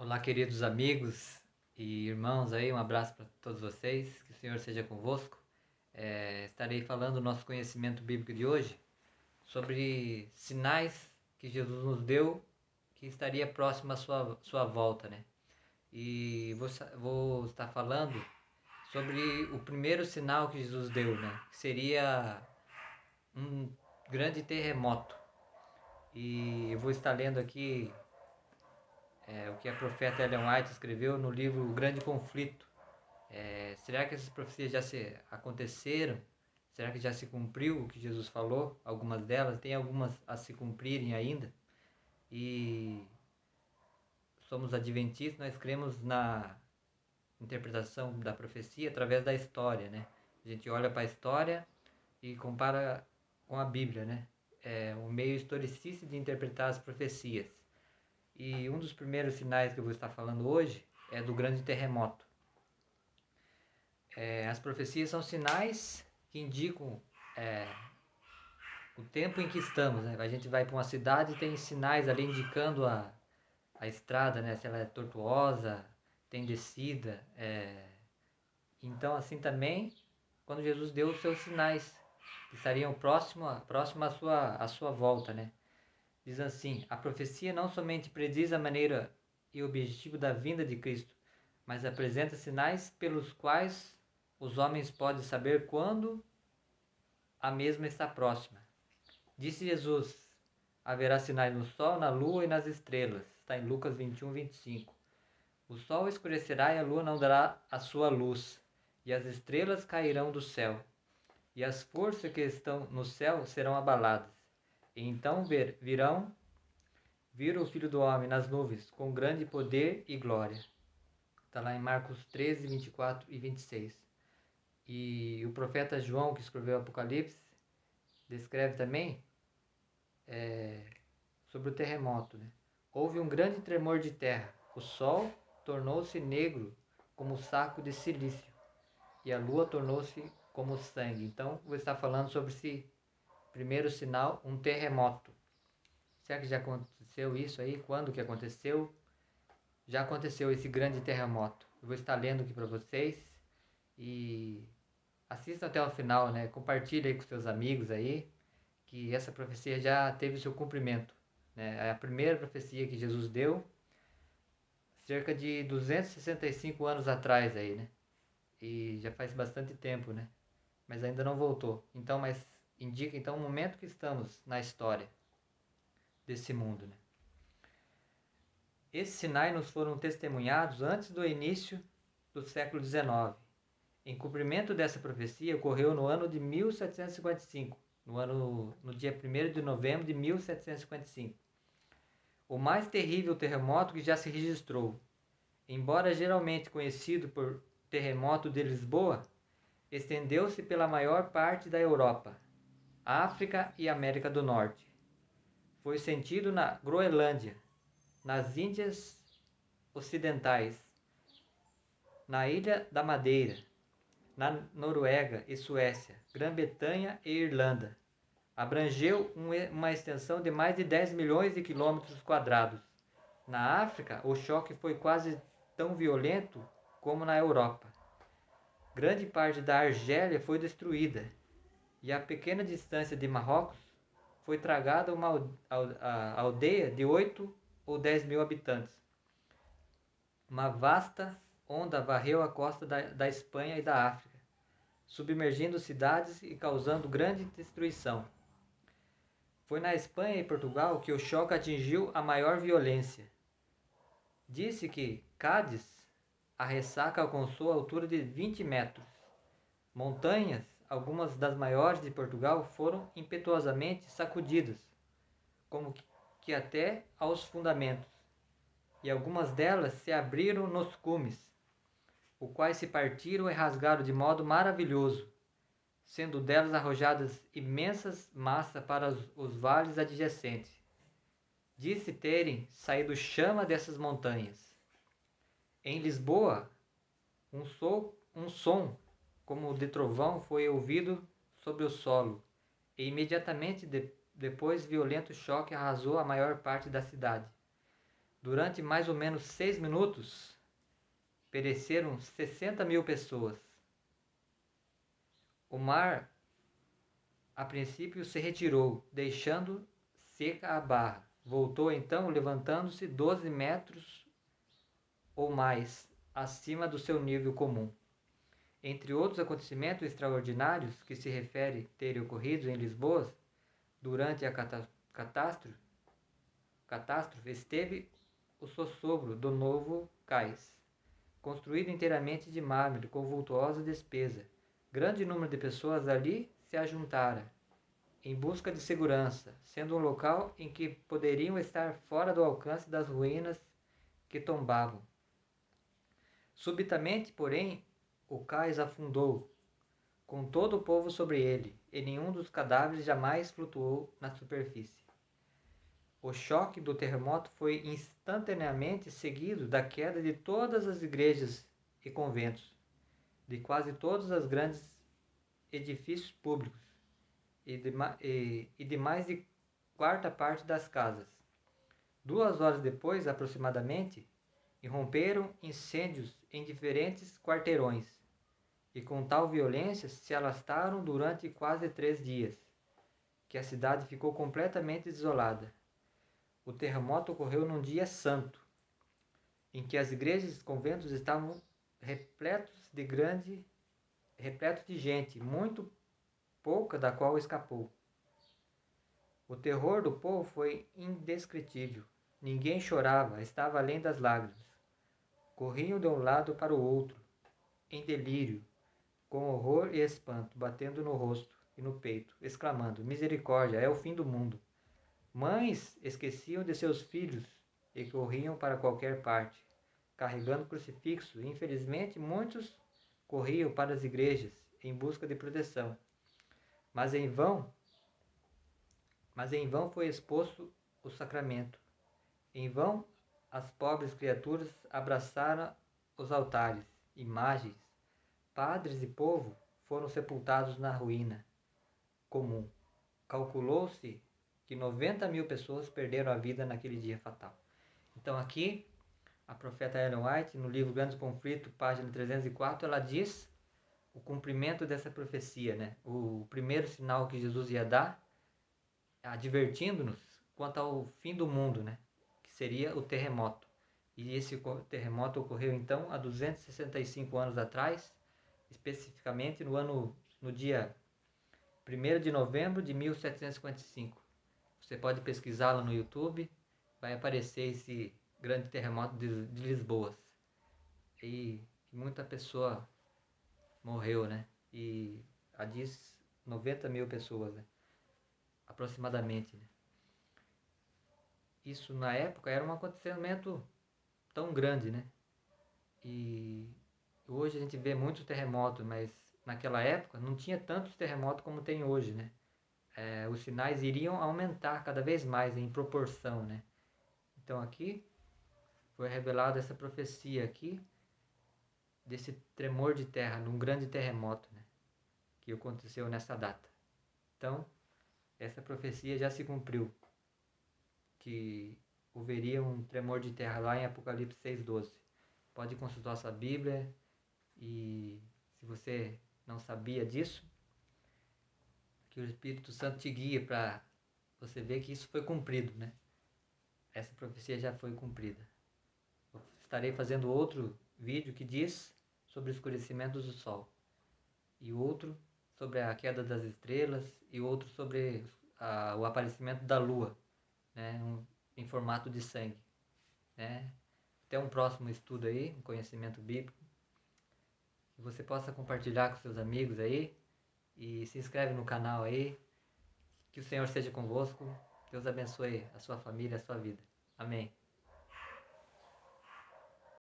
Olá, queridos amigos e irmãos aí, um abraço para todos vocês, que o Senhor seja convosco. Estarei falando do nosso conhecimento bíblico de hoje sobre sinais que Jesus nos deu que estaria próximo à sua volta, né? E vou estar falando sobre o primeiro sinal que Jesus deu, né? Que seria um grande terremoto. E eu vou estar lendo aqui o que a profeta Ellen White escreveu no livro O Grande Conflito. Será que essas profecias já se aconteceram? Será que já se cumpriu o que Jesus falou? Algumas delas, tem algumas a se cumprirem ainda. E somos adventistas, nós cremos na interpretação da profecia através da história, né? A gente olha para a história e compara com a Bíblia, né? É um meio historicista de interpretar as profecias. E um dos primeiros sinais que eu vou estar falando hoje é do grande terremoto. As profecias são sinais que indicam o tempo em que estamos, né? A gente vai para uma cidade e tem sinais ali indicando a estrada, né? Se ela é tortuosa, tem descida. Então, assim também, quando Jesus deu os seus sinais, que estariam próximo à sua volta, né? Diz assim: a profecia não somente prediz a maneira e o objetivo da vinda de Cristo, mas apresenta sinais pelos quais os homens podem saber quando a mesma está próxima. Disse Jesus: haverá sinais no sol, na lua e nas estrelas. Está em Lucas 21, 25. O sol escurecerá e a lua não dará a sua luz, e as estrelas cairão do céu, e as forças que estão no céu serão abaladas. E então vira o Filho do Homem nas nuvens, com grande poder e glória. Está lá em Marcos 13, 24 e 26. E o profeta João, que escreveu o Apocalipse, descreve também sobre o terremoto, né? Houve um grande tremor de terra. O sol tornou-se negro como saco de silício e a lua tornou-se como sangue. Então, vou estar falando sobre esse primeiro sinal, um terremoto. Será que já aconteceu isso aí? Quando que aconteceu? Já aconteceu esse grande terremoto. Eu vou estar lendo aqui para vocês e assistam até o final, né? Compartilhe aí com seus amigos aí, que essa profecia já teve seu cumprimento, né? É a primeira profecia que Jesus deu, cerca de 265 anos atrás aí, né? E já faz bastante tempo, né? Mas ainda não voltou. Então, mas indica então o momento que estamos na história desse mundo, né? Esses sinais nos foram testemunhados antes do início do século XIX. Em cumprimento dessa profecia, ocorreu no ano de 1755, no dia 1º de novembro de 1755. O mais terrível terremoto que já se registrou. Embora geralmente conhecido por terremoto de Lisboa, estendeu-se pela maior parte da Europa, África e América do Norte. Foi sentido na Groenlândia, nas Índias Ocidentais, na Ilha da Madeira, na Noruega e Suécia, Grã-Bretanha e Irlanda. Abrangeu uma extensão de mais de 10 milhões de quilômetros quadrados. Na África, o choque foi quase tão violento como na Europa. Grande parte da Argélia foi destruída e a pequena distância de Marrocos foi tragada uma aldeia de 8 ou 10 mil habitantes. Uma vasta onda varreu a costa da Espanha e da África, submergindo cidades e causando grande destruição. Foi na Espanha e Portugal que o choque atingiu a maior violência. Disse que Cádiz, a ressaca alcançou a altura de 20 metros. Montanhas, algumas das maiores de Portugal, foram impetuosamente sacudidas, como que até aos fundamentos, e algumas delas se abriram nos cumes, os quais se partiram e rasgaram de modo maravilhoso, sendo delas arrojadas imensas massas para os vales adjacentes. Disse terem saído chama dessas montanhas. Em Lisboa, um som como de trovão foi ouvido sobre o solo, e imediatamente depois violento choque arrasou a maior parte da cidade. Durante mais ou menos 6 minutos, pereceram 60.000 pessoas. O mar, a princípio, se retirou, deixando seca a barra. Voltou então, levantando-se 12 metros ou mais acima do seu nível comum. Entre outros acontecimentos extraordinários que se refere terem ocorrido em Lisboa durante a catástrofe, esteve o sossobro do novo cais, construído inteiramente de mármore com vultuosa despesa. Grande número de pessoas ali se ajuntara em busca de segurança, sendo um local em que poderiam estar fora do alcance das ruínas que tombavam. Subitamente, porém, o cais afundou, com todo o povo sobre ele, e nenhum dos cadáveres jamais flutuou na superfície. O choque do terremoto foi instantaneamente seguido da queda de todas as igrejas e conventos, de quase todos os grandes edifícios públicos e de mais de quarta parte das casas. 2 horas depois, aproximadamente, irromperam incêndios em diferentes quarteirões, e com tal violência se alastraram durante quase 3 dias, que a cidade ficou completamente desolada. O terremoto ocorreu num dia santo, em que as igrejas e conventos estavam repletos de gente, muito pouca da qual escapou. O terror do povo foi indescritível. Ninguém chorava, estava além das lágrimas. Corriam de um lado para o outro, em delírio, com horror e espanto, batendo no rosto e no peito, exclamando: misericórdia, é o fim do mundo. Mães esqueciam de seus filhos e corriam para qualquer parte, carregando crucifixos, e infelizmente muitos corriam para as igrejas em busca de proteção. Mas em vão foi exposto o sacramento. Em vão as pobres criaturas abraçaram os altares, imagens. Padres e povo foram sepultados na ruína comum. Calculou-se que 90.000 pessoas perderam a vida naquele dia fatal. Então aqui, a profeta Ellen White, no livro Grandes Conflitos, página 304, ela diz o cumprimento dessa profecia, né? O primeiro sinal que Jesus ia dar, advertindo-nos quanto ao fim do mundo, né? Que seria o terremoto. E esse terremoto ocorreu então há 265 anos atrás, especificamente no dia 1º de novembro de 1755. Você pode pesquisar lá no YouTube, vai aparecer esse grande terremoto de Lisboa. E muita pessoa morreu, né? E diz 90.000 pessoas, né? Aproximadamente, né? Isso na época era um acontecimento tão grande, né? E hoje a gente vê muitos terremotos, mas naquela época não tinha tantos terremotos como tem hoje, né? Os sinais iriam aumentar cada vez mais em proporção, né? Então aqui foi revelada essa profecia aqui desse tremor de terra, num grande terremoto, né? Que aconteceu nessa data. Então, essa profecia já se cumpriu, que haveria um tremor de terra lá em Apocalipse 6,12. Pode consultar sua Bíblia, e se você não sabia disso, que o Espírito Santo te guia para você ver que isso foi cumprido, né? Essa profecia já foi cumprida. Eu estarei fazendo outro vídeo que diz sobre o escurecimento do sol, e outro sobre a queda das estrelas, e outro sobre o aparecimento da lua, né? Em formato de sangue, né? Até um próximo estudo aí, um conhecimento bíblico, que você possa compartilhar com seus amigos aí, e se inscreve no canal aí. Que o Senhor seja convosco. Deus abençoe a sua família, a sua vida. Amém.